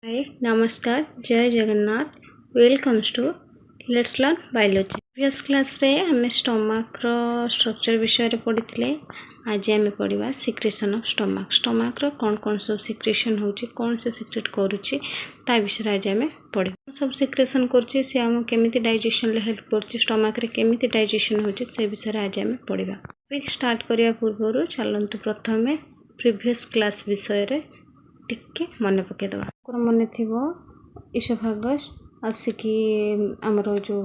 हाय नमस्कार जय Jagannath welcomes to let's learn biology previous class रे हमें स्टमक रो स्ट्रक्चर विषय रे पढ़ी आज आम पढ़ा सिक्रेशन ऑफ स्टमक रो कौन सब सिक्रेशन होची कौन से सिक्रेट करूची ता विषय आज आम पढ़ी सब सिक्रेशन करूची से हम केमिति डाइजेशन ले हेल्प करूची स्टमक रे केमिति डाइजेशन होची से विषय आज आम पढ़ा टॉपिक स्टार्ट करिया पूर्व चलंतु प्रथमे प्रीवियस क्लास विषय रे टिके मन पकईदे मन थी इसोफागस आसिकी आमर जो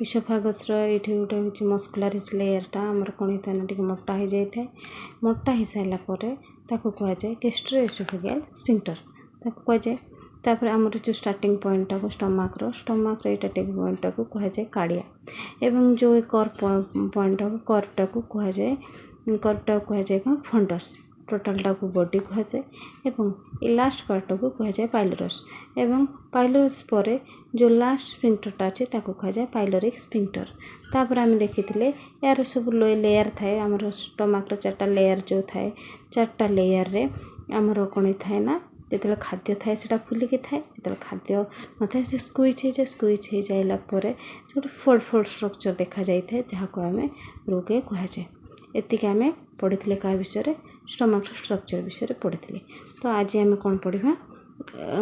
इसोफागस ये गोटे हूँ मस्कुलारिस लेयरटा आमर कौन होता है ना मोटा हो जाए मोटा हो सारापर कहुए गैस्ट्रोएसोफेजियल स्फिंक्टर कहुए तापर आमर जो स्टार्टिंग पॉइंट स्टमक एटाटिक पॉइंट को कहुए कार्डिया एवं जो पॉइंट कर्वटा को कहुए कौन फंडस टोटालटा को बॉडी कहुए एवं ये लास्ट पार्ट को कहुए पाइलोरस एवं पाइलोरस पर जो लास्ट स्फिंक्टरटा अच्छे कहुए पाइलोरिक स्फिंक्टर तापर आम देखी यार सब लेयर थाए आमर स्टमक चार्टा लेयर जो थाए चार्टा लेयर रे आमर कौन थाए ना जो खाद्य थाए से फुलिकी थाए जो खाद्य न था स्क्विज हो जाए स्क्विज हो जाइलापर जो फोल्ड फोल्ड स्ट्रक्चर देखा जाए जहाँ को आम रोगे कहुए एतिक आम पढ़ी क्या विषय स्टमक स्ट्रक्चर विषय पढ़ी तो आज आम कौन पढ़ा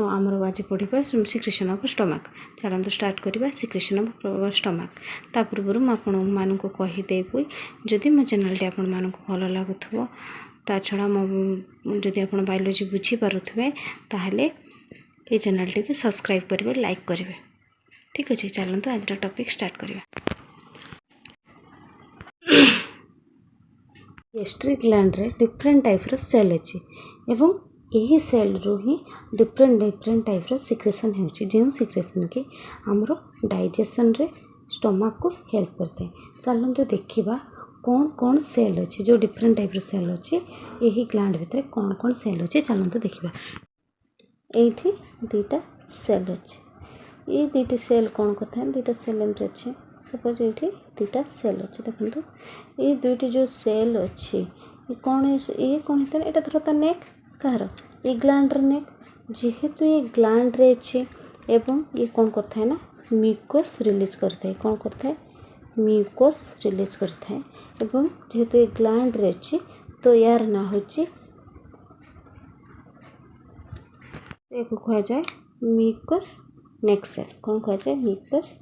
आमर आज पढ़ा सिक्रेशन ऑफ स्टमक चलते स्टार्ट करवा सिक्रेशन ऑफ स्टमक ता पूर्व मुझे कहीदेवी जदि मो चैनल आपण मानक भल लगुव ता छड़ा जदि आप बायोलॉजी बुझीपारे ताहले ये चैनल टी सब्सक्राइब करेंगे लाइक करेंगे ठीक अच्छे चलते आज टॉपिक स्टार्ट करवा गैस्ट्रिक ग्लैंड रे डिफरेंट टाइप रो सेल अच्छी एवं यही सेल रू ही डिफरेंट टाइप रो सिक्रेशन होची जो सिक्रेशन की हमरो डाइजेशन रे स्टमक को हेल्प करते हैं चलते देखिबा कौन कौन सेल अच्छी जो डिफरेंट टाइप रो सेल अच्छी यही ग्लैंड भितर कौन कौन सेल अच्छी चलते देखिबा एठी दुईटा सेल अच्छी ये दुईटी सेल कौन करता है दुईटा सेल एमती अच्छे सपोज ये दुईटा सेल अच्छे देखो ये दुईटी जो सेल अच्छी ये कौन होता है यहाँ धर ता नेक कहार ये ग्लैंड नेक जेहेतु ये ग्लैंड रे अच्छे एवं ये कौन करता है ना म्यूकस रिलीज करता है कौन करता है म्यूकस रिलीज करता है एवं जेहेतु ये ग्लैंड रे अच्छी तो यार ना होची कह जाए म्यूकस नेक सेल कौन कह जाए म्यूकस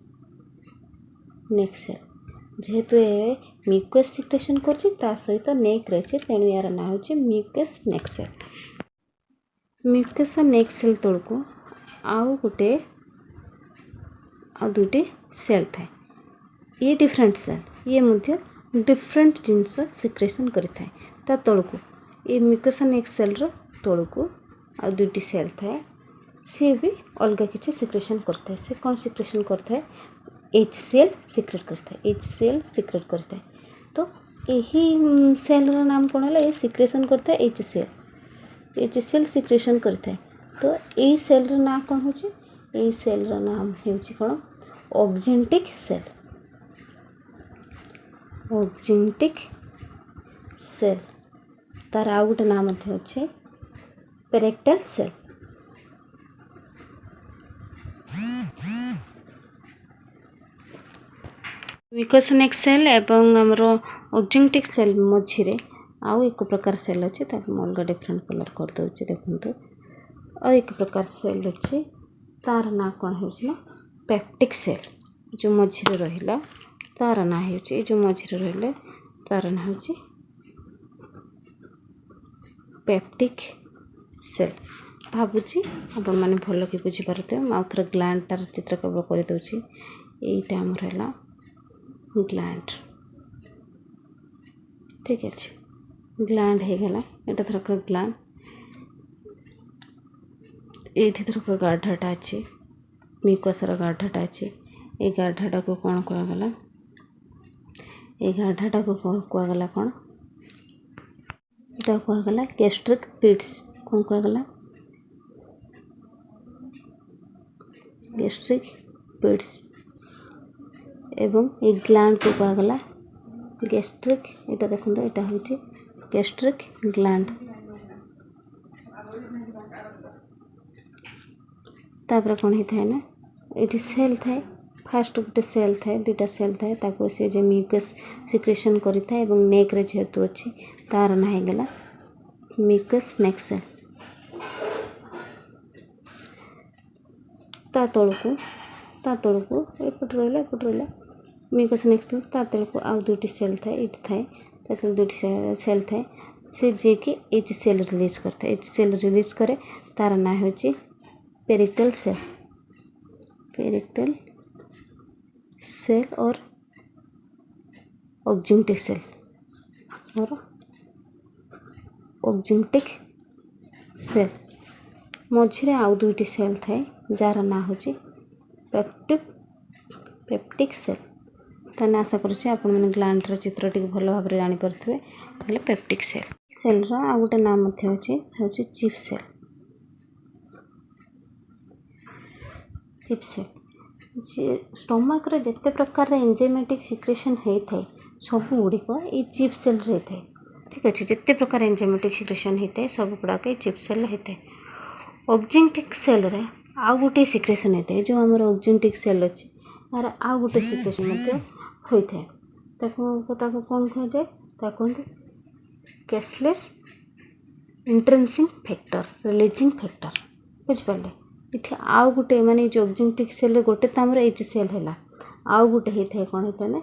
नेक सेल जेहेतु ये म्यूकस सिक्रेशन करछि ता सहित नेक रही तेणु यार ना हो म्यूकस नेक सेल म्यूकस नेक सेल तल को आउ गोटे आ दुटे सेल थाए ये डिफरेंट सेल ये मुझे डिफरेंट जिनस सिक्रेशन करें ता तल को ये म्यूकस नेक सेल रो तल को आ दुटी सेल थाए सी भी अलग किसी सिक्रेशन करता है से कौन सिक्रेशन करता है HCl सिक्रेट करता है HCl सिक्रेट करता है तो यही सेल नाम कौन है ये सिक्रेशन करता है HCl सिक्रेशन करता है तो यही सेल ना कौन हो यही सेल नाम हो कौन ऑक्जेंटिक सेल ऑक्जेंटिक सेल तार आउ गोटे नाम अच्छे पेरेक्टल सेल म्यूकस नेक सेल एवं आमर ऑक्जेंटिक सेल मझे आउ एक प्रकार सेल अच्छे अलग डिफरेंट कलर कर दूचे देखो और एक प्रकार सेल अच्छे तार ना कौन हो पेप्टिक सेल जो मझे रहा तार ना हो जो मझे रहा तार ना हो पेप्टिक सेल भावुची आपण मैंने भल कि बुझीपारे आउ थे ग्लैंड तार चित्र केवल करदे यहीटा आमर है ग्लैंड ठीक अच्छे ग्लैंड हो गला यहाँ थरक ग्लैंड ये थरक गाढ़ाटा अच्छे म्यूकसर गाढ़ाटा अच्छे ये गाढ़ाटा को कौन कहगला ये गाढ़ाटा को कहगला कौन यहाँ कहगला गैस्ट्रिक पिट्स कौन कहगला गैस्ट्रिक पिट्स एवं ये ग्लैंड को कहगला गैस्ट्रिक यहाँ देखो यहाँ हूँ गैस्ट्रिक ग्लैंड तापर कौन होता है ना ये सेल थाए फास्ट गोटे सेल थाए दुटा सेल थाए ताको से जे म्यूकस सिक्रेशन करिथाए एवं नेक रे जेहेतु अछि तार ना हे गेला म्यूकस नेक सेल ता तळको एपट रहला म्यूकस नेक सेल ता तळको आउ दुटी सेल थाए इट थाए ताते दुटी सेल थाए से जे कि एच सेल रिलीज करता है एच सेल रिलीज करे तार ना होची पेरिक्टल सेल और ऑक्जिंटिक सेल मझे आउ दुईटी सेल थाए जार ना होची पेप्टिक सेल ताने आशा करुच्छे आपण मैंने ग्लैंड चित्र टी भल भाव में जानीपे ताहले पेप्टिक सेल आ गोटे नाम होची चिप सेल स्टोमक रे जिते प्रकार एंजाइमेटिक सिक्रेशन होता है सब गुड़िक ये चिप सेल रे होता है ठीक अच्छे जिते प्रकार एंजाइमेटिक सिक्रेशन होता है सब गुड़ाक चिप सेल होता है ऑक्जिंटिक सेल रे आउ गोटे सिक्रेशन होता है जो आम ऑक्जिंटिक सेल अच्छी तार आउ गोटे सिक्रेशन होता है ताको कौन कह जाए कहते कैशलेस इंट्रेंसिंग फैक्टर रिलीजिंग फैक्टर बुझिपारे इथे आउ गोटे माने जो ऑक्जिंटिक सेल गोटे तो आमर एच सेल है आउ गोटे होता है कौन होता है ना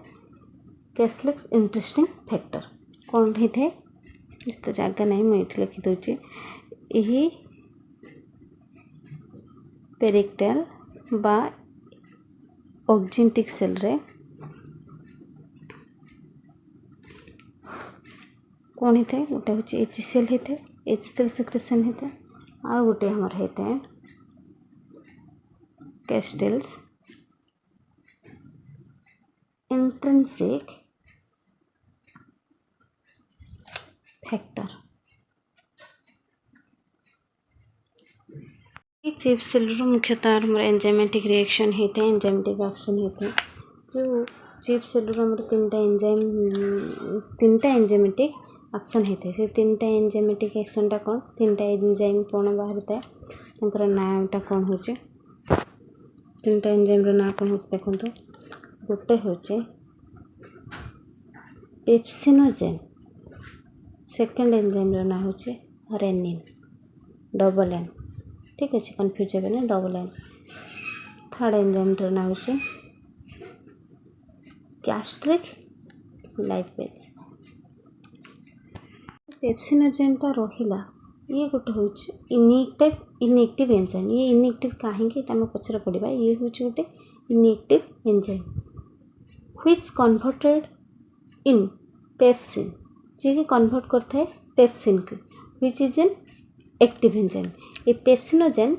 कैशलेस इंटरेस्टिंग फैक्टर कौन होता है तो जगह नहीं मुझे लिखी दूचे यही पेरिक्टल बा ऑक्जिंटिक सेल रे कौन होता है गोटे हूँ एच सेल होता है एच सेल सिक्रेशन होता है आ गोटे हमार होता है कैस्टेल्स इंट्रिंसिक फैक्टर चिप सेल मुख्यतः आम एंजाइमेटिक रिएक्शन होता है एंजाइमेटिक एक्शन होता है जो चिप सेल तीनटा एंजाइमेटिक एक्शन होता है से तीनटा एंजाइमेटिक एक्शन टा कौन तीनटा एंजाइम कौन बाहर था नाटा कौन हो तीनटा एंजाइम ना कौन हो देखो गोटे हूँ पेप्सिनोजेन सेकेंड एंजाइम ना हूँ रेनिन डबल एन ठीक अच्छे कन्फ्यूज हे डबल एन थर्ड एंजाइम ना हूँ गैस्ट्रिक लाइपेज पेप्सिनोजेन टा रहिला ये गोटे हूँ इनएक्टिव एंजाइम ये इनएक्टिव कहीं आम पचर पड़ा ये हूँ गोटे inactive enzyme which converted in pepsin जी कि कन्वर्ट करता है पेप्सिन को which is an active enzyme ये पेप्सिनोजेन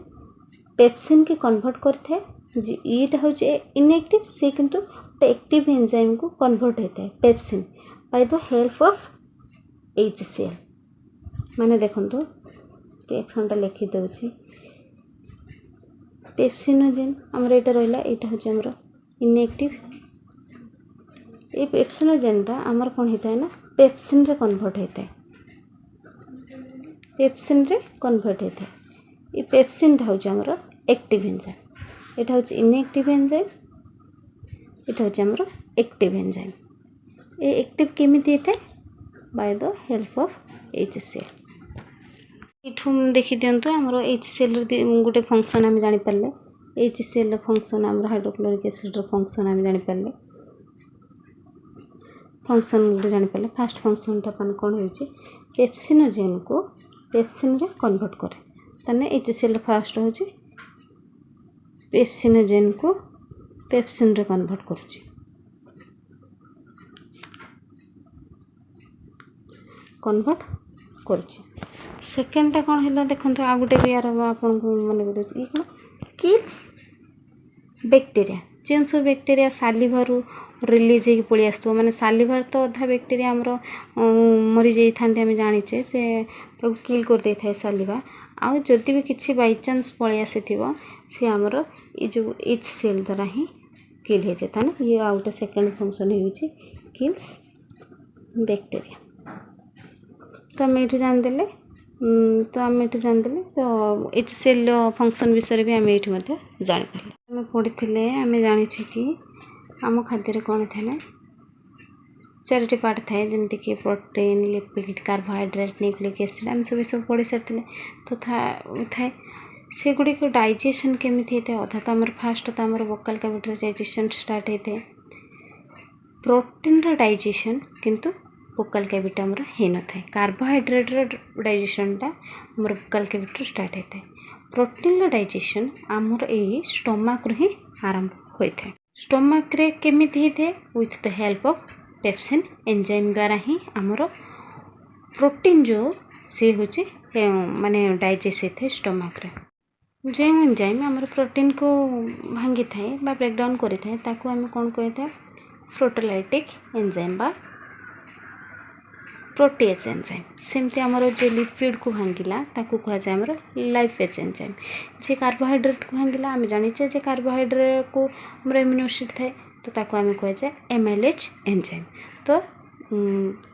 पेप्सिन के कन्वर्ट करता है ये हूँ इनएक्टिव सी किंतु एक्टिव एंजाइम को कन्वर्ट होता है pepsin by the help of HCl माने देखो रिएक्शन टा लिखी दूसरी पेप्सिनोजेन आमर यहाँ रहा यहाँ हूँ आमर इनएक्टिव ये पेप्सिनोजेन टा आमर कौन होता है ना पेप्सिन रे कन्वर्ट होता है पेप्सिन रे कन्वर्ट होता है ये पेप्सिन टा हूँ आमर एक्टिव एंजाइम यहाँ हूँ इनएक्टिव एंजाइम यहाँ हूँ आमर एक्टिव एंजाइम ये एक्टिव केमिति होता है by the help of HCl इठू देखी दिंतु आमर HCl गोटे फंक्शन आम जानीपारे HCl फंक्शन आम हाइड्रोक्लोरिक एसिड फंक्शन आम जानीपारे फंक्शन गोटे जानीपारे फास्ट फंक्शन टा कौन हो पेप्सिनोजेन को पेप्सिन रे कन्वर्ट करे ताने HCl फास्ट हो पेप्सिनोजेन को पेप्सिन रे कन्वर्ट करुच्ची कन्वर्ट करुच्ची सेकेंडटा कौन है देखो आ गोटे भी यार आपको मन कर कौन किल्स बैक्टीरिया जो सब बैक्टीरिया सालिभार रिलीज हो पलि आस मैंने सालिभार तो अधा बैक्टीरिया आमर मरी जाते आम जाचे से किल कर दे था सालिभा आउ जदि भी किसी बाई चान्स पलि आसी सी आमर ये जो HCl द्वारा ही किल हो जाता ना ये आ गोटे सेकेंड फंक्शन हो किल्स बैक्टीरिया तो आम ये जानदे तो आम ये जानते तो HCl फंक्शन विषय भी आम ये जापर आम पढ़ी आम जानी कि आम खाद्य कौन था ना 4टी पार्ट थाए जमीक कि protein lipid carbohydrate nucleic acid आम सब पढ़ी सारी तो थाए से गुड़िक डाइजेशन केमी होता है अधा तो आम फास्ट तो आम वोकल कैविटी डाइजेशन स्टार्ट होता है प्रोटीन डाइजेशन किंतु वोकल कैविटी आमर हो न था कार्बोहाइड्रेट डाइजेशनटा आमर वोकल कैविटी स्टार्ट होता है प्रोटीन डाइजेशन आमर यही स्टोमक ही आरंभ होता है स्टोमक रे केमी होता है with the help of pepsin enzyme द्वारा ही आमर प्रोटीन जो सी हूँ माने डाइजेस्ट होता है स्टोमक रे जो एंजाइम आमर प्रोटीन को भांगी थाए बा ब्रेकडाउन करि थाए ताकू आम कौन कही था प्रोटोलाइटिक एंजाइम बा प्रोटीएस एंजाइम सेमती आमर जे लिपिड को भांगिला ताकू कह जाए आमर लाइपेज एंजाइम जे कार्बोहाइड्रेट को भांगिला आम जानिचे जे कार्बोहाइड्रेट को आमर एमिनो एसिड थाए तो ताकू आम कह जाए एमाइलेज एंजाइम तो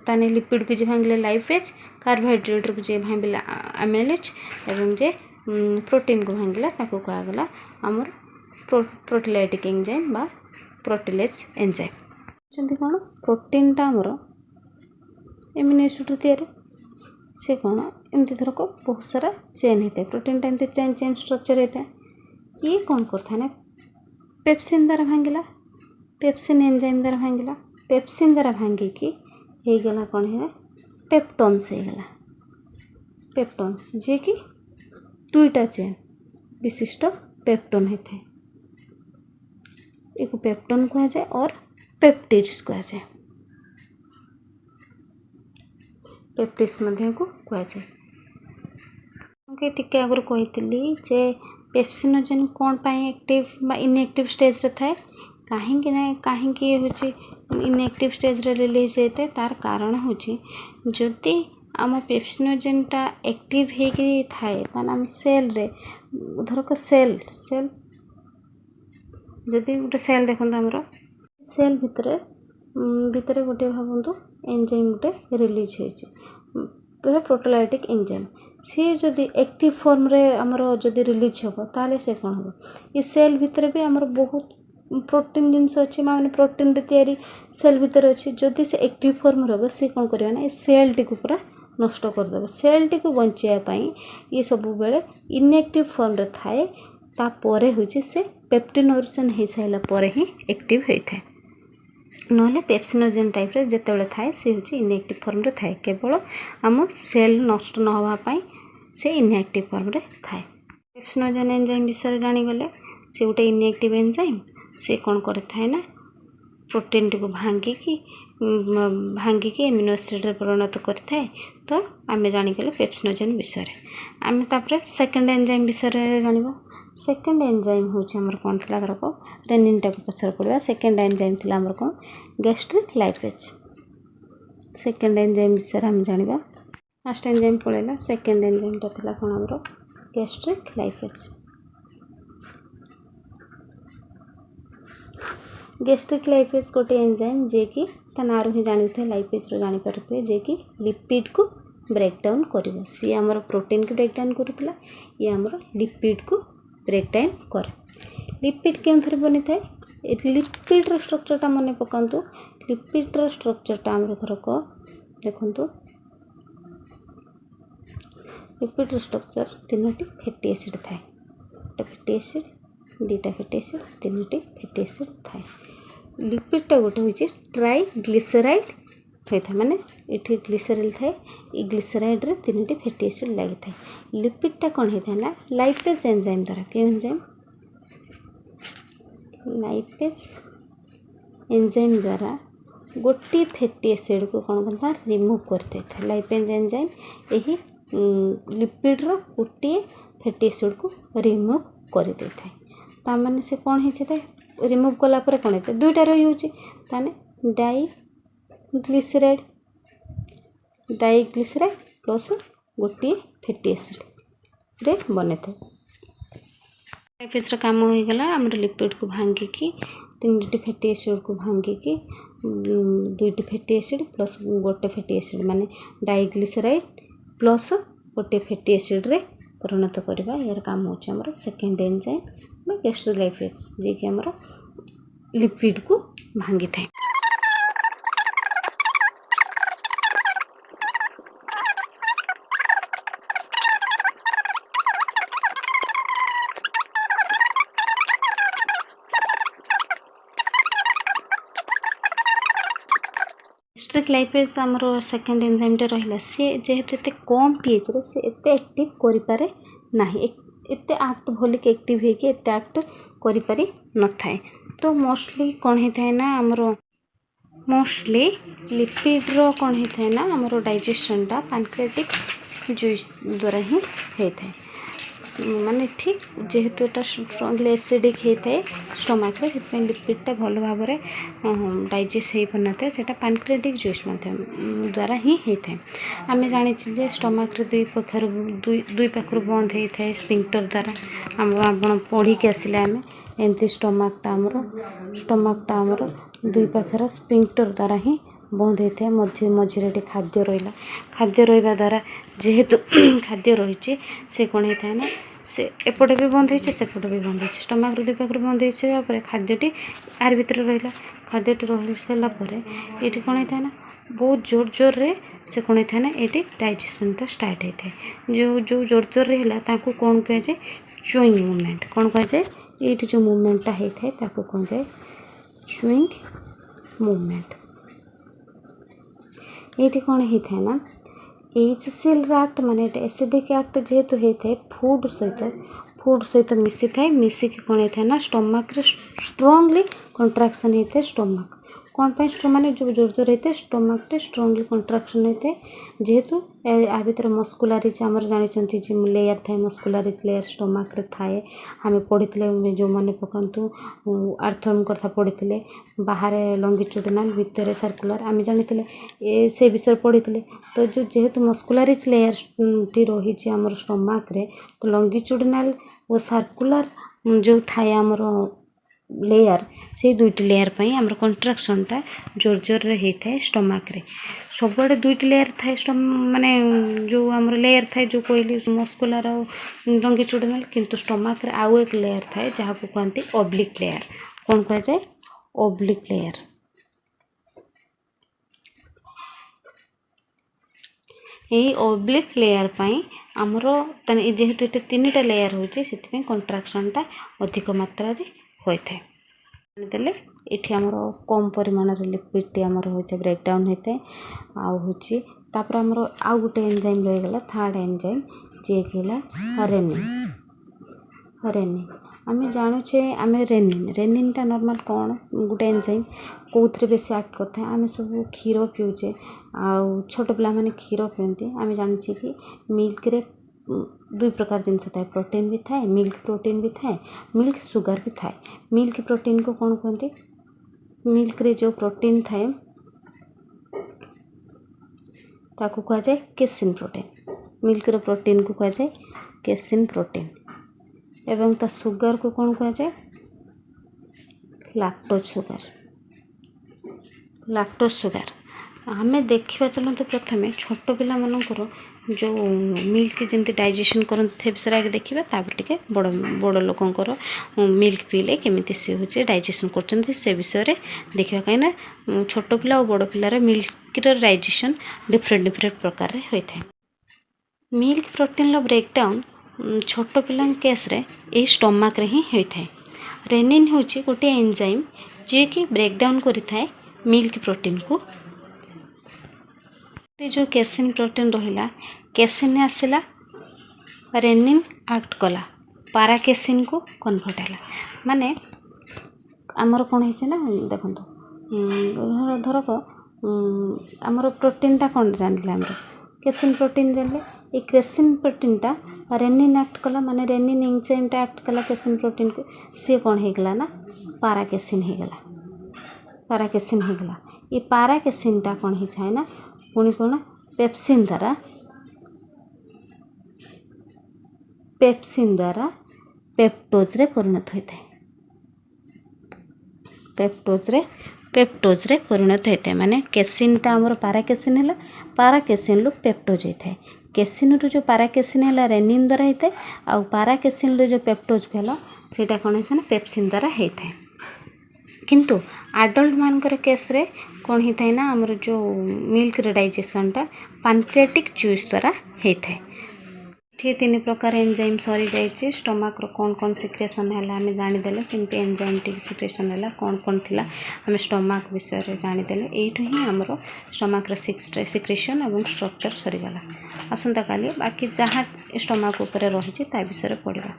ताने लिपिड को जे भांगिला लाइपेज कार्बोहाइड्रेट को जे भांगिला एमाइलेज एवं जे प्रोटीन को भांगिला ताकू कहगला आमर प्रोटोलाइटिक एंजाइम बा प्रोटीलेज एंजाइम कौन प्रोटीन टा आमर एमिनो एसिड तैयारी से कौन एमती थरक बहुत सारा चेन होता है प्रोटीन टा एमती चेन चेन स्ट्रक्चर होता है ये कौन करता है ना पेप्सिन द्वारा भांगिला पेप्सिन एंजाइम द्वारा भांगिला पेप्सिन द्वारा भांगिकी हो गला कौन है पेप्टोन्स हो गला पेप्टोन्स जे कि 2टा चेन विशिष्ट पेप्टोन होता है एक पेप्टोन कह जाए और पेप्टिड्स कह जाए पेप्टिड्स मध्य को कह जाए टिके आगुरी कही जे पेप्सिनोजेन कौन पाई एक्टिव बा इनएक्टिव स्टेज रे थाए कहीं हूँ इनएक्टिव स्टेज रे रिलीज होता है तार कारण हूँ जदि आम पेप्सिनोजेनटा एक्टिव होगी थाए आम सेल रे धरक सेल सेल जदि गोटे सेल देखते आमर सेल भितर गोटे भावतु एंजाइम गोटे रिलीज हो प्रोटोलाइटिक एंजाइम सी जदि एक्टिव फॉर्म रे आमर जदि रिलीज हो ताले से कौन हम ये सेल भितर भी आमर बहुत प्रोटीन जिनस अच्छे माने प्रोटीन तैयारी सेल भितर अच्छे जदि से एक्टिव फॉर्म रे सी कौन करना ये सेल टी पूरा नष्ट करदे सेल टी को बचाई ये सब बेले इनएक्टिव फॉर्म रे थाए तापर हूँ से पेप्टिनोजेन हो सारा पर ही एक्टिव होता है ना पेप्सिनोजेन टाइप रे जिते थाए सी हूँ इनएक्टिव फॉर्म रे थाए केवल आम सेल नष्ट न होगापाई से इनएक्टिव फॉर्म रे थाए पेप्सिनोजेन एंजाइम विषय जानीगले से गोटे इनएक्टिव एंजाइम से कौन करे थाए ना प्रोटीन टी को भांगिकी एमिनो एसिड रे परिणत करि थाए तो आम जानीगले पेप्सिनोजेन विषय आम तापर सेकेंड एंजाइम विषय जानिबो सेकेंड एंजाइम हूँ आमर कौन थी धरक रेनिन टाइप पचर पड़ा सेकेंड एंजाइम थी आमर कौन गैस्ट्रिक लाइपेज सेकेंड एंजाइम विषय आम जाना फर्स्ट एंजाइम पड़ेगा सेकेंड एंजाइमटा थी कौन आमर गैस्ट्रिक लाइपेज गैस्ट्रिक लाइपेज गोटे एंजाइम जे कि ना ही जानी थे लाइपेज जानीपारे जे कि लिपिड को ब्रेकडाउन कर सी आमर प्रोटीन को ब्रेकडाउन करूला ये आमर लिपिड को ब्रेकडाउन करे लिपिड के बनी थाए लिपिड्र स्ट्रक्चरटा मन पकातु लिपिड्र स्ट्रक्चरटा आमर धरक देखु लिपिड्र स्ट्रक्चर 3टी फैटी एसिड थाए गोटे फैटी एसिड 2टा फैटी एसिड 3टी फैटी एसिड थाए लिपिडटा गोटे हूँ ट्राइग्लिसराइड होता है माने ये ग्लिसरल थाए ये ग्लिसराइड रे 3टी फैटी एसिड लगी थाए लिपिडटा कौन होता है ना लाइपेज एंजाइम द्वारा क्यों एंजाइम लाइपेज एंजाइम द्वारा गोटी फैटी एसिड को कौन करता रिमूव करते थे लाइपेज एंजाइम यही लिपिड्र गोटे फैटी एसिड को रिमूव कर दे थाए ताने से कौन होता है रिमूव कलापर कौन होता है 2टा रही होने डाइग्लिसराइड प्लस गोटे फैटी एसिड रे बने थे लाइपेज काम हो गला आमर लिपिड को भांगिकी 3टी फैटी एसिड को भांगिकी 2टी फैटी एसिड प्लस गोटे फैटी एसिड माने डाइग्लिसराइड प्लस गोटे फैटी एसिड रे परिणत करवा यार काम होचे हमर सेकेंड एंजाइम गैस्ट्रोलाइपेज जे कि हमर लिपिड को भांगी थाए। गैस्ट्रिक लाइपेज आमर सेकेंड एंजाइम रहा सी जेहेतु एत कम पीएच रे से एते एक्टिव करि पारे नाही एते एक्ट भलिक एक्टिव होके एते एक्ट करि पारि न थाए। तो मोस्टली कौन होता है ना आमर मोस्टली लिपिड रो कौन होता है ना आमर डाइजेशनटा पैनक्रियाटिक जूस द्वारा ही होता है माने ठीक जेहेतु एटा स्ट्रॉन्गली एसिडिक होता है स्टमक रे से लिपिडटा भल भाव में डाइजेस्ट हो पार था से पैनक्रियाटिक जूस द्वारा ही होता है। आम जानी जे स्टमक रे दुई पाखर बंद होता है स्पिंक्टर द्वारा आप पढ़ी के आसिले आम एमती स्टमकटा आमर दुई पाखर स्पिंक्टर द्वारा ही बंद होता है मझे मझे खाद्य रहा खाद्य रहा द्वारा जेहेतु खाद्य रही से कौन होता है ना से एपटे भी बंद होती सेपटे भी बंद होती स्टमक दुई पाखर बंद हो खाद्यटी आर भीतर रहा खाद्यटी रही सारापर ये कौन होता है ना बहुत जोर जोर रे से कौन होता है ना ये डाइजेशनटा स्टार्ट होता है जो जो जोर जोर रे है कौन कह जाए चुईंग मूवमेंट कौन कह जाए ये जो मूवमेंटा होता है कौन जाए चुईंग मूवमेंट। ये कौन होता है ना HCl एक्ट माने एसिडिक एक्ट जेहेतु होता है फूड सहित मिसी थाए मिसिक कौन होता है ना स्टमक रे स्ट्रांगली कंट्राक्शन होता है स्टमक कौन पे माने जो जोर जोर होता है स्टमक टे स्ट्रांगली कंट्राक्शन होता है जेहेतु आ भीतर मस्कुलारिज आमर जानी लेयर थाए मस्कुलारिज लेयर स्टमक रे थाए आम पढ़ी जो मन पकातु आर्थन कथा पढ़ी बाहर लंगिट्यूडिनल भितर सर्कुलर आम जानी से विषय पढ़ी तो जो जेहेतु मस्कुलारिज लेयर टी रही आमर स्टमक रे तो लंगिट्यूडिनल और सर्कुलर जो थाए आमर लेयर से दुईटी लेयर पर आमर कंट्राक्शनटा जोर जोर रे होता है स्टमक रे सबुआड़े दुईटी लेयर थाए माने जो आमर लेयर थाए जो कहली मस्कुलर और लंगिट्यूडिनल किंतु स्टमक रे आउ एक लेयर थाए जहाँ को कहते ऑब्लिक लेयर कौन कह जाए ऑब्लिक लेयर। यही ऑब्लिक लेयर पाई आमर जेहेतु ये तीन टा लेयर होची से कंट्राक्शनटा अधिक मात्रा रे होता है जानीदेले ये आमर कम परिमाण लिपिड आमर हो ब्रेकडाउन होता है आउर आमर आउ गोटे एंजाइम रहीगला थर्ड एंजाइम जे कहला रेनिन आम जानुचे आम रेनिनटा नॉर्मल कौन गोटे एंजाइम कौन बेसी एक्ट करता है आम सब क्षीर पीऊचे आउ छोट पिला माने क्षीर पीती आम जानी कि मिल्क रे दुई प्रकार जिनस थाए प्रोटीन भी थाए मिल्क प्रोटीन भी थाए मिल्क सुगर भी थाए मिल्क प्रोटीन को कौन कहते मिल्क रे जो प्रोटीन थाए ताकू कह जाए केसिन प्रोटीन मिल्क रे प्रोटीन को कह जाए केसिन प्रोटीन एवं ता सुगर को कौन कह जाए लैक्टोज सुगर आम देखा चलते प्रथम छोट पिला मानकर जो मिल्क जमी डाइजेशन करते विषय आगे देखा तापर टे बड़ बड़ लोकंर मिल्क पीले केमी सी हो डाइजेशन कर विषय देखा कहीं छोट पिला और बड़ पिलार मिल्क डाइजेशन डिफरेंट प्रकार होता है। मिल्क प्रोटीन ब्रेकडाउन छोट पिला केस रे ये स्टमक रे ही होता है। रेनिन हूँ गोटे एंजाइम जी कि ब्रेकडाउन करें मिल्क प्रोटीन को जो केसिन प्रोटीन रहा केसिन आसला रेनिन एक्ट कला पाराकेसिन को कन्वर्ट है माने आमर कौन है ना देखो धरक आमर प्रोटीनटा कौन जानिले आमर केसिन प्रोटीन जानले ये केसिन प्रोटीनटा रेनिन एक्ट कला माने रेनिन एंजाइमटा एक्ट कला केसिन प्रोटीन को सी कौन होगला ना पाराकेसिन होगला ये पाराकेसिनटा कौन होता है ना पुणी कौन पेप्सिन द्वारा पेप्टोज रे परिणत होता है पेप्टोज रे परिणत होता है माने केसिनटा आमर पाराकेसिन है पाराकेसिन लु पेप्टोज होता है केसिन रु जो पाराकेसिन है रेनिन द्वारा होता है आउ पाराकेसिन रो जो पेप्टोज कहल सेटा कौन होता है पेप्सिन द्वारा होता है। किंतु आडल्ट मानकर केस रे कौन होता है ना आमर जो मिल्क रे डाइजेशनटा पैनक्रियाटिक जूस द्वारा होता है। ये तीन प्रकार एंजाइम सरी जाइए स्टमक रो कौन कौन सिक्रेशन है आम जानीदे केमती एंजाइमेटिक सिक्रेशन है कौन कौन थिला आम स्टमक विषय रे जानीदे यही ही आमर स्टमक रो सिक्रेशन और स्ट्रक्चर सरीगला। आसंता काली बाकी जहाँ स्टमक उपर रही विषय पढ़ा।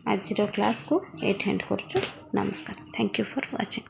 आज क्लास को एट एंड करुँ। नमस्कार। Thank you for watching.